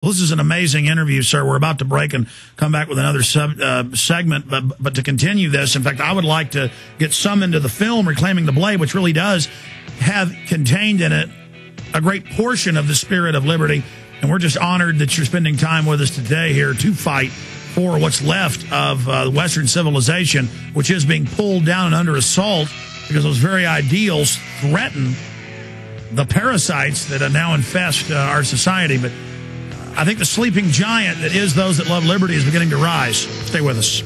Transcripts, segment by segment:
Well, this is an amazing interview, sir. We're about to break and come back with another segment. But to continue this, in fact, I would like to get some into the film Reclaiming the Blade, which really does have contained in it a great portion of the spirit of liberty. And we're just honored that you're spending time with us today here to fight for what's left of Western civilization, which is being pulled down and under assault because those very ideals threaten the parasites that now infest our society. But I think the sleeping giant that is those that love liberty is beginning to rise. Stay with us.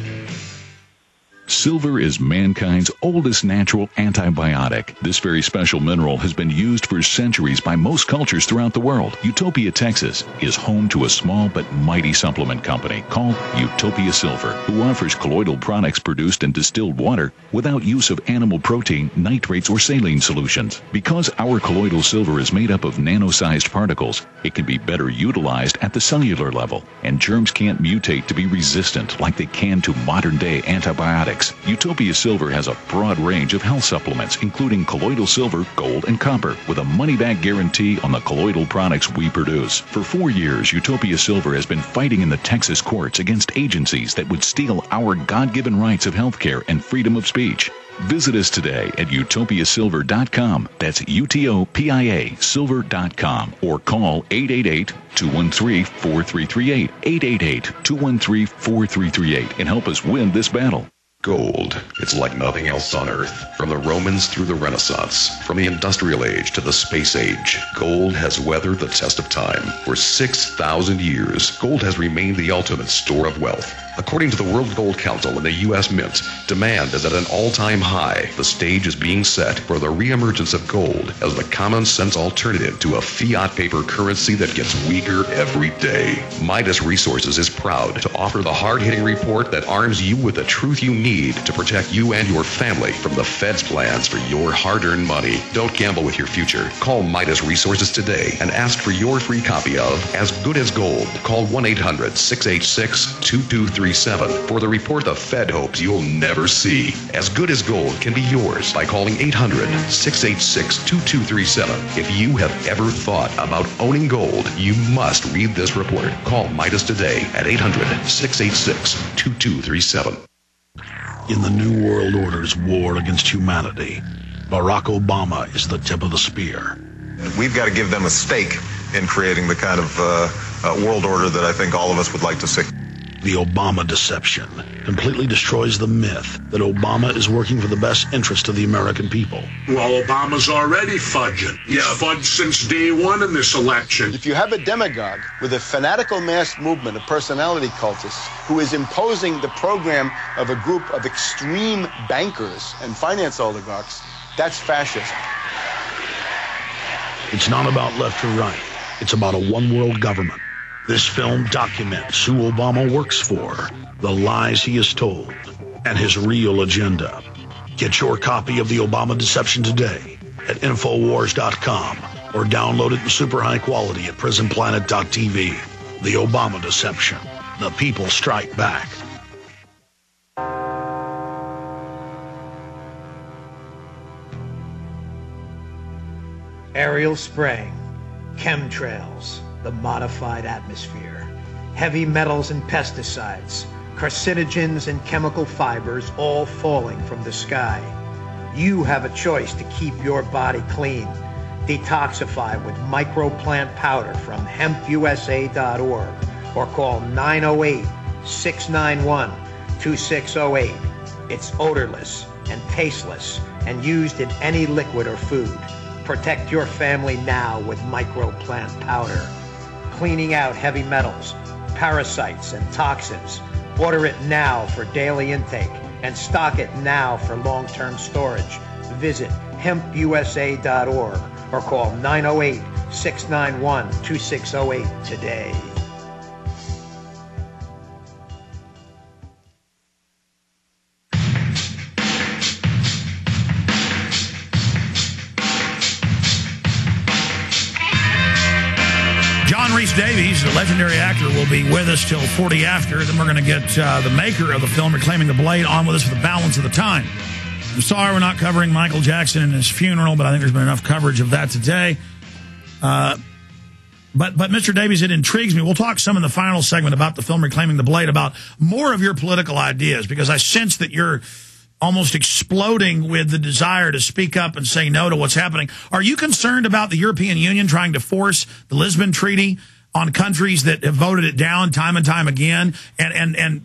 Silver is mankind's oldest natural antibiotic. This very special mineral has been used for centuries by most cultures throughout the world. Utopia, Texas is home to a small but mighty supplement company called Utopia Silver, who offers colloidal products produced in distilled water without use of animal protein, nitrates, or saline solutions. Because our colloidal silver is made up of nano-sized particles, it can be better utilized at the cellular level, and germs can't mutate to be resistant like they can to modern-day antibiotics. Utopia Silver has a broad range of health supplements, including colloidal silver, gold, and copper, with a money-back guarantee on the colloidal products we produce. For 4 years, Utopia Silver has been fighting in the Texas courts against agencies that would steal our God-given rights of health care and freedom of speech. Visit us today at utopiasilver.com. That's UTOPIA silver.com, or call 888-213-4338, 888-213-4338, and help us win this battle. Gold. It's like nothing else on Earth. From the Romans through the Renaissance, from the Industrial Age to the Space Age, gold has weathered the test of time. For 6,000 years, gold has remained the ultimate store of wealth. According to the World Gold Council and the U.S. Mint, demand is at an all-time high. The stage is being set for the reemergence of gold as the common-sense alternative to a fiat paper currency that gets weaker every day. Midas Resources is proud to offer the hard-hitting report that arms you with the truth you need to protect you and your family from the Fed's plans for your hard-earned money. Don't gamble with your future. Call Midas Resources today and ask for your free copy of As Good as Gold. Call 1-800-686-2237 for the report the Fed hopes you'll never see. As Good as Gold can be yours by calling 800-686-2237. If you have ever thought about owning gold, you must read this report. Call Midas today at 800-686-2237. In the New World Order's war against humanity, Barack Obama is the tip of the spear. We've got to give them a stake in creating the kind of world order that I think all of us would like to see. The Obama deception completely destroys the myth that Obama is working for the best interest of the American people. Well, Obama's already fudging. He's fudged since day one in this election. If you have a demagogue with a fanatical mass movement of personality cultists who is imposing the program of a group of extreme bankers and finance oligarchs, that's fascism. It's not about left or right. It's about a one-world government. This film documents who Obama works for, the lies he has told, and his real agenda. Get your copy of The Obama Deception today at Infowars.com or download it in super high quality at PrisonPlanet.tv. The Obama Deception. The people strike back. Aerial spraying, chemtrails, the modified atmosphere, heavy metals and pesticides, carcinogens and chemical fibers all falling from the sky. You have a choice to keep your body clean. Detoxify with microplant powder from hempusa.org or call 908-691-2608. It's odorless and tasteless and used in any liquid or food. Protect your family now with microplant powder. Cleaning out heavy metals, parasites, and toxins. Order it now for daily intake and stock it now for long-term storage. Visit hempusa.org or call 908-691-2608 today. Rhys-Davies, the legendary actor, will be with us till 40 after. Then we're going to get the maker of the film Reclaiming the Blade on with us for the balance of the time. I'm sorry we're not covering Michael Jackson and his funeral, but I think there's been enough coverage of that today. But Mr. Davies, it intrigues me. We'll talk some in the final segment about the film Reclaiming the Blade, about more of your political ideas, because I sense that you're almost exploding with the desire to speak up and say no to what's happening. Are you concerned about the European Union trying to force the Lisbon Treaty on countries that have voted it down time and time again? And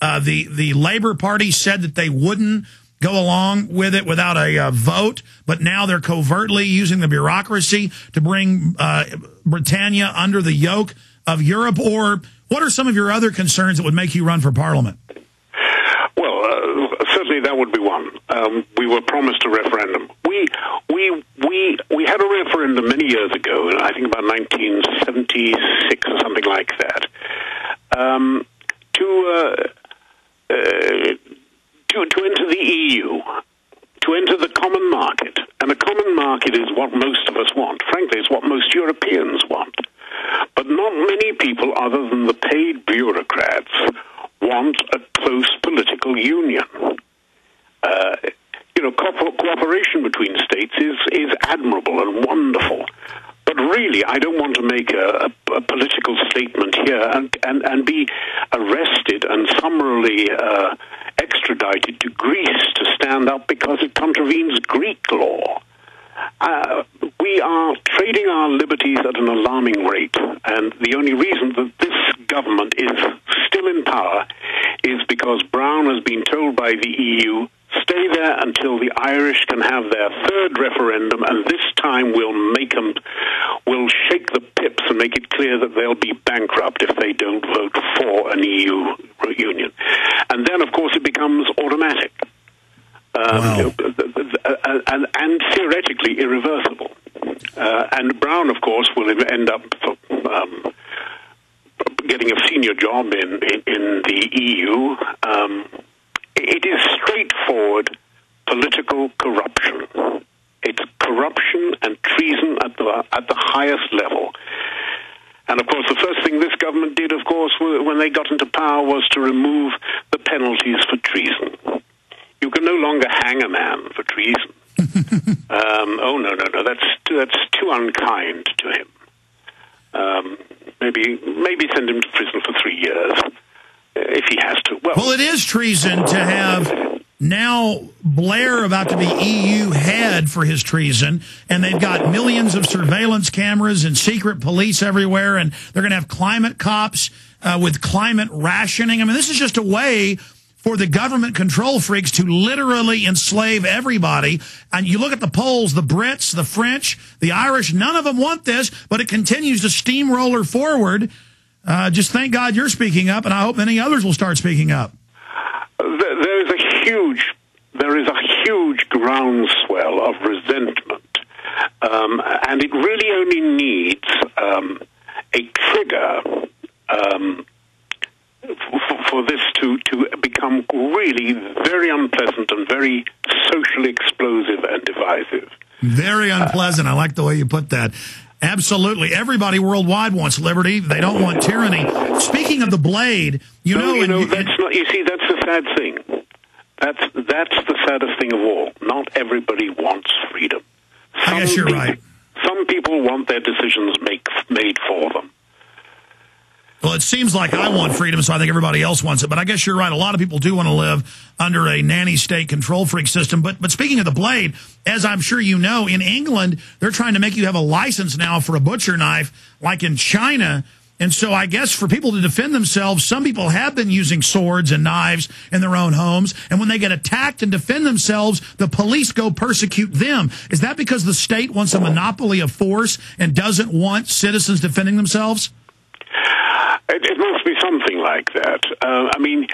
the Labour Party said that they wouldn't go along with it without a vote, but now they're covertly using the bureaucracy to bring Britannia under the yoke of Europe. Or what are some of your other concerns that would make you run for Parliament? Well, certainly that would be one. We were promised a referendum. We had a referendum many years ago, I think about 1976 or something like that, to enter the EU, to enter the common market. And the common market is what most of us want. Frankly, it's what most Europeans want. But not many people, other than the paid bureaucrats, want a close political union. Cooperation between states is admirable and wonderful. But really, I don't want to make a political statement here and be arrested and summarily extradited to Greece to stand up because it contravenes Greek law. We are trading our liberties at an alarming rate, and the only reason that this government is still in power is because Brown has been told by the EU, stay there until the Irish can have their third referendum, and this time we'll shake the pips and make it clear that they'll be bankrupt if they don't vote for an EU union. And then, of course, it becomes automatic. Wow. And theoretically irreversible. And Brown, of course, will end up getting a senior job in the EU. It is straightforward political corruption. It's corruption and treason at the highest level. And, of course, the first thing this government did, of course, when they got into power was to remove the penalties for treason. You can no longer hang a man for treason. No. That's too unkind to him. Maybe send him to prison for 3 years if he has to. Well, it is treason to have now Blair about to be EU head for his treason, and they've got millions of surveillance cameras and secret police everywhere, and they're going to have climate cops with climate rationing. I mean, this is just a way for the government control freaks to literally enslave everybody. And you look at the polls, the Brits, the French, the Irish, none of them want this, but it continues to steamroller forward. Just thank God you're speaking up, and I hope many others will start speaking up. There is a huge groundswell of resentment, and it really only needs a trigger for this to become really very unpleasant and very socially explosive and divisive. Very unpleasant. I like the way you put that. Absolutely. Everybody worldwide wants liberty. They don't want tyranny. Speaking of the blade, you see, that's the sad thing. That's the saddest thing of all. Not everybody wants freedom. I guess you're right. Some people want their decisions made for them. Well, it seems like I want freedom, so I think everybody else wants it. But I guess you're right. A lot of people do want to live under a nanny state control freak system. But speaking of the blade, as I'm sure you know, in England, they're trying to make you have a license now for a butcher knife, like in China. And so I guess for people to defend themselves, some people have been using swords and knives in their own homes. And when they get attacked and defend themselves, the police go persecute them. Is that because the state wants a monopoly of force and doesn't want citizens defending themselves? It must be something like that. I mean,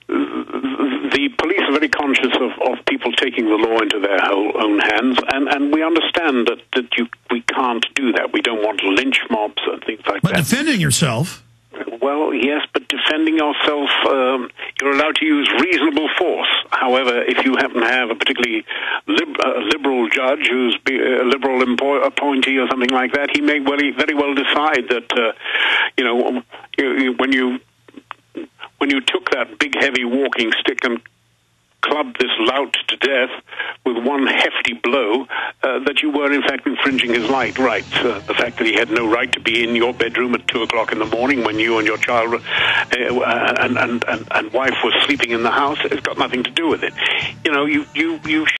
the police are very conscious of people taking the law into their own hands, and we understand that we can't do that. We don't want lynch mobs and things like that. But defending yourself... Well, yes, but defending yourself, you're allowed to use reasonable force. However, if you happen to have a particularly liberal judge who's a liberal appointee or something like that, he may very well decide that, when you took that big, heavy walking stick and clubbed this lout to death with one hefty blow, that you were in fact infringing his rights. The fact that he had no right to be in your bedroom at 2 o'clock in the morning when you and your child and wife were sleeping in the house has got nothing to do with it. You